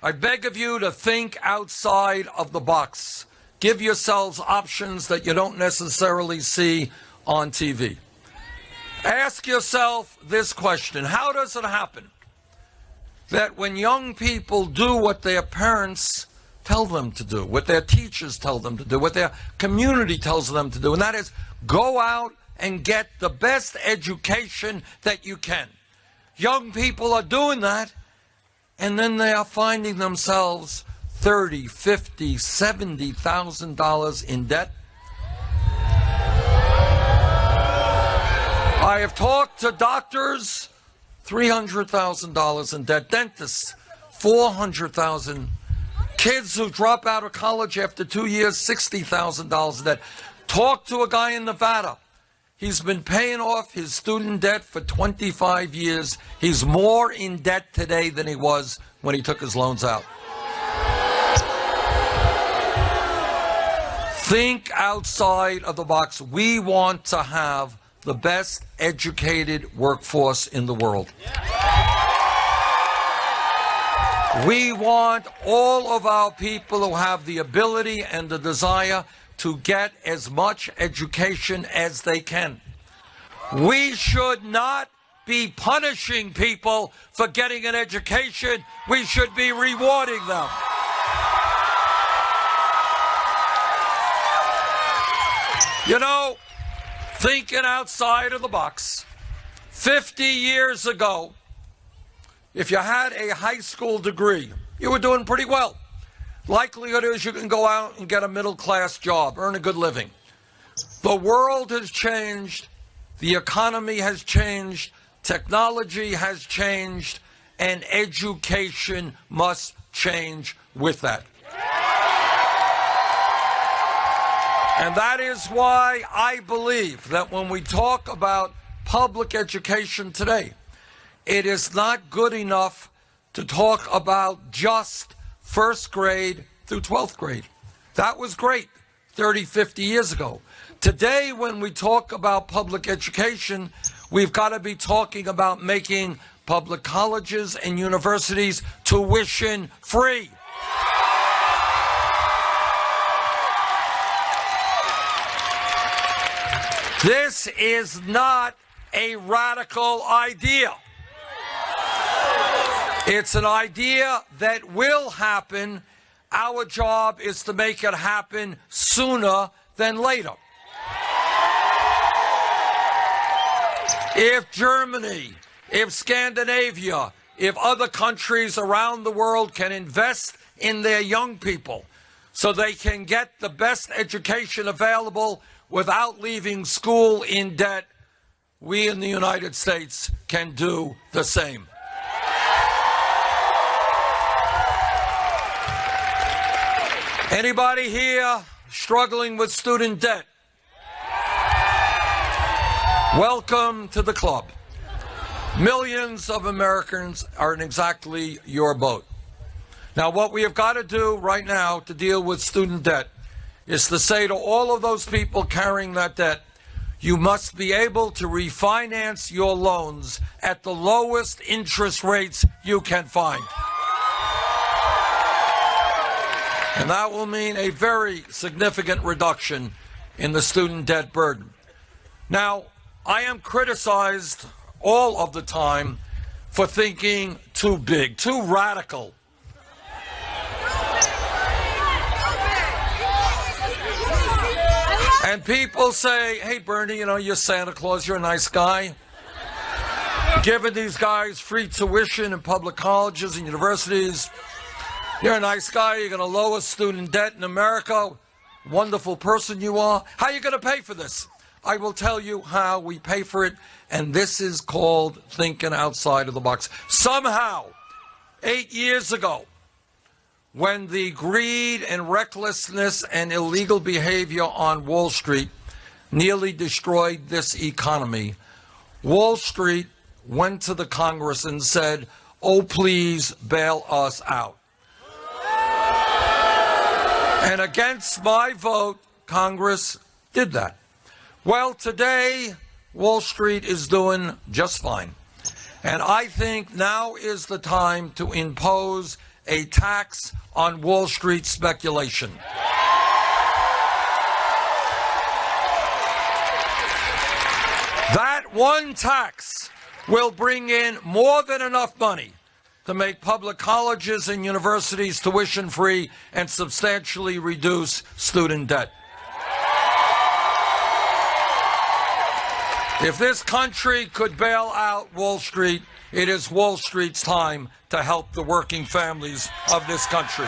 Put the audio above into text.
I beg of you to think outside of the box. Give yourselves options that you don't necessarily see on TV. Ask yourself this question: how does it happen that when young people do what their parents tell them to do, what their teachers tell them to do, what their community tells them to do, and that is go out and get the best education that you can? Young people are doing that, and then they are finding themselves $30,000, $50,000, $70,000 in debt. I have talked to doctors, $300,000 in debt, dentists, $400,000, kids who drop out of college after 2 years, $60,000 in debt. Talked to a guy in Nevada. He's been paying off his student debt for 25 years. He's more in debt today than he was when he took his loans out. Think outside of the box. We want to have the best educated workforce in the world. We want all of our people who have the ability and the desire to get as much education as they can. We should not be punishing people for getting an education. We should be rewarding them. You know, thinking outside of the box, 50 years ago, if you had a high school degree, you were doing pretty well. Likelihood is you can go out and get a middle-class job, earn a good living. The world has changed. The economy has changed. Technology has changed. And education must change with that. And that is why I believe that when we talk about public education today, it is not good enough to talk about just first grade through 12th grade. That was great 30, 50 years ago. Today, when we talk about public education, we've got to be talking about making public colleges and universities tuition free. This is not a radical idea. It's an idea that will happen. Our job is to make it happen sooner than later. If Germany, if Scandinavia, if other countries around the world can invest in their young people so they can get the best education available without leaving school in debt, we in the United States can do the same. Anybody here struggling with student debt? Welcome to the club. Millions of Americans are in exactly your boat. Now, what we have got to do right now to deal with student debt is to say to all of those people carrying that debt, you must be able to refinance your loans at the lowest interest rates you can find. And that will mean a very significant reduction in the student debt burden. Now, I am criticized all of the time for thinking too big, too radical. And people say, hey, Bernie, you know, you're Santa Claus, you're a nice guy. Giving these guys free tuition in public colleges and universities. You're a nice guy. You're going to lower student debt in America. Wonderful person you are. How are you going to pay for this? I will tell you how we pay for it, and this is called thinking outside of the box. Somehow, 8 years ago, when the greed and recklessness and illegal behavior on Wall Street nearly destroyed this economy, Wall Street went to the Congress and said, oh, please bail us out. And against my vote, Congress did that. Well, today, Wall Street is doing just fine. And I think now is the time to impose a tax on Wall Street speculation. That one tax will bring in more than enough money to make public colleges and universities tuition-free and substantially reduce student debt. If this country could bail out Wall Street, it is Wall Street's time to help the working families of this country.